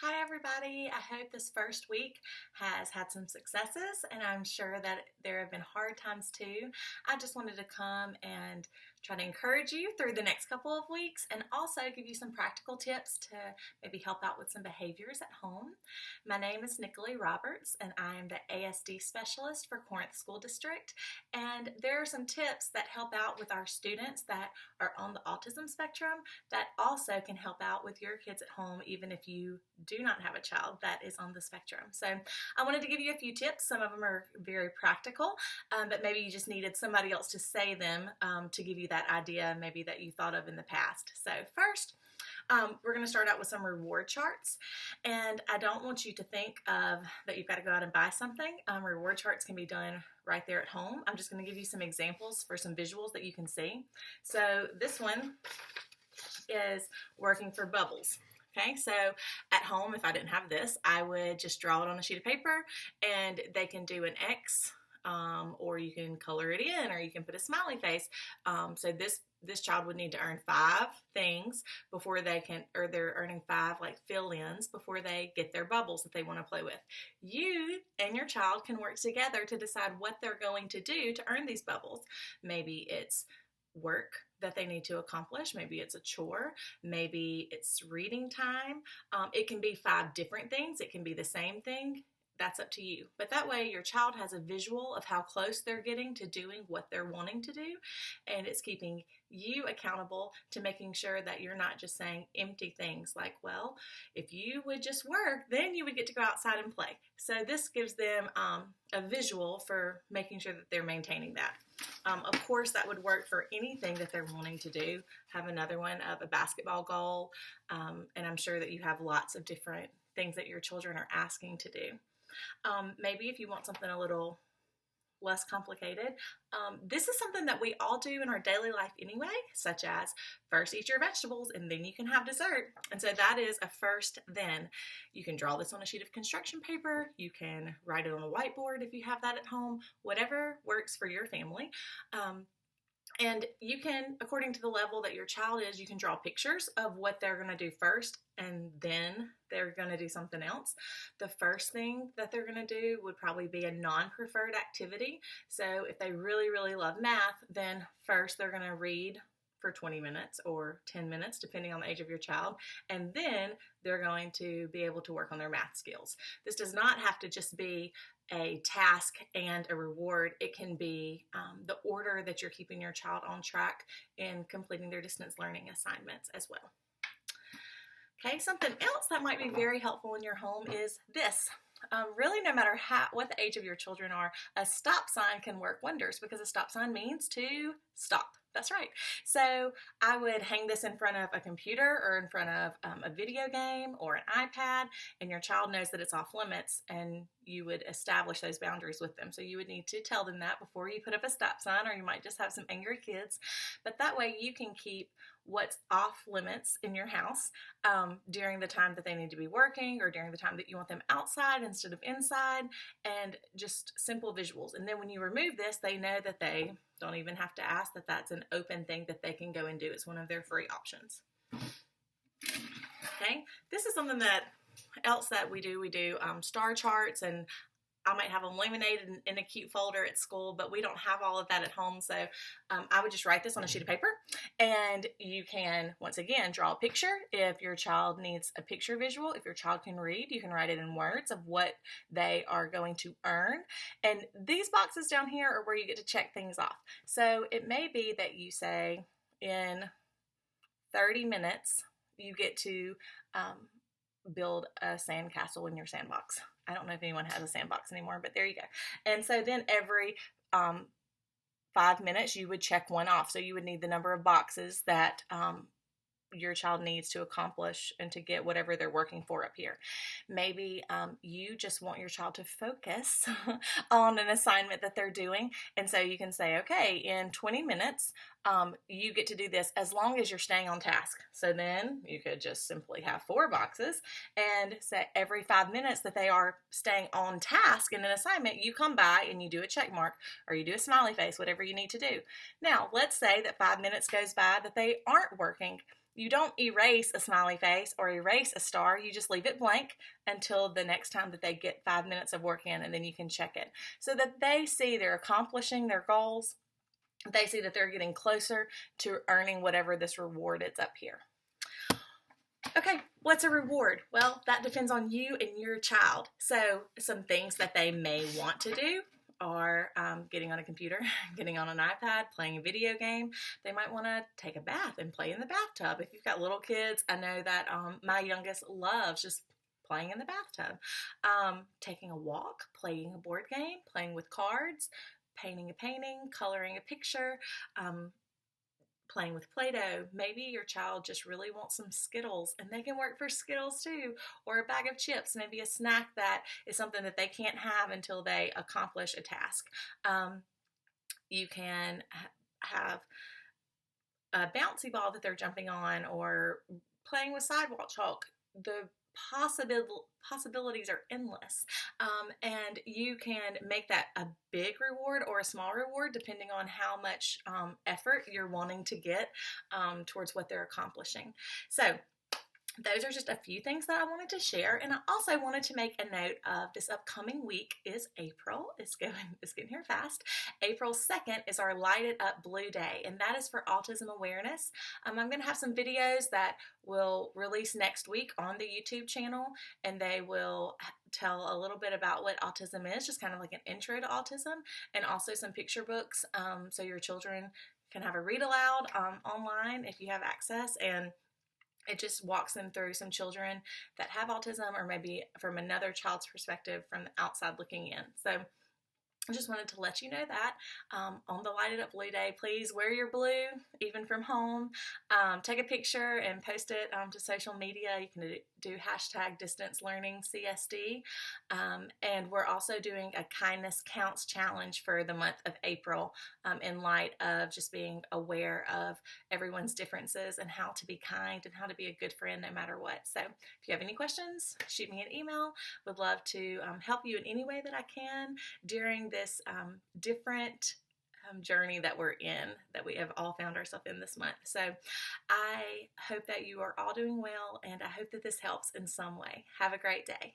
Hi, everybody. I hope this first week has had some successes, and I'm sure that there have been hard times too. I just wanted to come and try to encourage you through the next couple of weeks and also give you some practical tips to maybe help out with some behaviors at home. My name is Nicolay Roberts, and I am the ASD specialist for Corinth School District. And there are some tips that help out with our students that are on the autism spectrum that also can help out with your kids at home, even if you do not have a child that is on the spectrum. So I wanted to give you a few tips. Some of them are very practical, but maybe you just needed somebody else to say them to give you that idea maybe that you thought of in the past. So first, we're going to start out with some reward charts, and I don't want you to think of that you've got to go out and buy something. Reward charts can be done right there at home. I'm just going to give you some examples for some visuals that you can see. So this one is working for bubbles. Okay, so at home, if I didn't have this, I would just draw it on a sheet of paper, and they can do an X, or you can color it in, or you can put a smiley face. So this child would need to earn 5 things before they can, or they're earning 5 like fill-ins before they get their bubbles that they want to play with. You and your child can work together to decide what they're going to do to earn these bubbles. Maybe it's work that they need to accomplish. Maybe it's a chore. Maybe it's reading time. It can be 5 different things. It can be the same thing. That's up to you. But that way your child has a visual of how close they're getting to doing what they're wanting to do, and it's keeping you accountable to making sure that you're not just saying empty things like, well, if you would just work, then you would get to go outside and play. So this gives them a visual for making sure that they're maintaining that. Of course, that would work for anything that they're wanting to do. Have another one of a basketball goal, and I'm sure that you have lots of different things that your children are asking to do. Maybe if you want something a little less complicated, this is something that we all do in our daily life anyway, such as first eat your vegetables and then you can have dessert. And so that is a first then. You can draw this on a sheet of construction paper. You can write it on a whiteboard if you have that at home, whatever works for your family. And you can, according to the level that your child is, you can draw pictures of what they're going to do first, and then they're going to do something else. The first thing that they're going to do would probably be a non-preferred activity. So if they really, really love math, then first they're going to read for 20 minutes or 10 minutes, depending on the age of your child, and then they're going to be able to work on their math skills. This does not have to just be a task and a reward. It can be the order that you're keeping your child on track in completing their distance learning assignments as well. Okay, something else that might be very helpful in your home is this. Really, no matter what the age of your children are, a stop sign can work wonders, because a stop sign means to stop. That's right. So I would hang this in front of a computer or in front of a video game or an iPad, and your child knows that it's off limits, and you would establish those boundaries with them. So you would need to tell them that before you put up a stop sign, or you might just have some angry kids. But that way you can keep what's off limits in your house during the time that they need to be working, or during the time that you want them outside instead of inside, and just simple visuals. And then when you remove this, they know that they don't even have to ask, that that's an open thing that they can go and do. It's one of their free options. Okay, this is something else that we do. We do star charts, and I might have them laminated in a cute folder at school, but we don't have all of that at home. So I would just write this on a sheet of paper, and you can, once again, draw a picture if your child needs a picture visual. If your child can read, you can write it in words of what they are going to earn. And these boxes down here are where you get to check things off. So it may be that you say in 30 minutes, you get to build a sandcastle in your sandbox. I don't know if anyone has a sandbox anymore, but there you go. And so then every 5 minutes, you would check one off. So you would need the number of boxes that your child needs to accomplish and to get whatever they're working for up here. Maybe you just want your child to focus on an assignment that they're doing, and so you can say, okay, in 20 minutes you get to do this as long as you're staying on task. So then you could just simply have 4 boxes and say every 5 minutes that they are staying on task in an assignment, you come by and you do a check mark, or you do a smiley face, whatever you need to do. Now let's say that 5 minutes goes by that they aren't working you don't erase a smiley face or erase a star. You just leave it blank until the next time that they get 5 minutes of work in, and then you can check it so that they see they're accomplishing their goals. They see that they're getting closer to earning whatever this reward is up here. Okay, what's a reward? Well, that depends on you and your child. So some things that they may want to do are getting on a computer, getting on an iPad, playing a video game. They might want to take a bath and play in the bathtub. If you've got little kids, I know that my youngest loves just playing in the bathtub. Taking a walk, playing a board game, playing with cards, painting a painting, coloring a picture, playing with Play-Doh. Maybe your child just really wants some Skittles, and they can work for Skittles too, or a bag of chips, maybe a snack that is something that they can't have until they accomplish a task. You can have a bouncy ball that they're jumping on, or playing with sidewalk chalk. The possibilities are endless, and you can make that a big reward or a small reward depending on how much effort you're wanting to get towards what they're accomplishing. So those are just a few things that I wanted to share, and I also wanted to make a note of this upcoming week is April. It's getting here fast. April 2nd is our Lighted Up Blue Day, and that is for autism awareness. I'm going to have some videos that will release next week on the YouTube channel, and they will tell a little bit about what autism is, just kind of like an intro to autism, and also some picture books so your children can have a read aloud online if you have access, and it just walks them through some children that have autism, or maybe from another child's perspective from the outside looking in. So I just wanted to let you know that on the Lighted Up Blue Day, please wear your blue, even from home. Take a picture and post it to social media. You can do hashtag Distance Learning CSD. And we're also doing a Kindness Counts challenge for the month of April in light of just being aware of everyone's differences and how to be kind and how to be a good friend no matter what. So if you have any questions, shoot me an email. Would love to help you in any way that I can during this different journey that we're in, that we have all found ourselves in this month. So I hope that you are all doing well, and I hope that this helps in some way. Have a great day.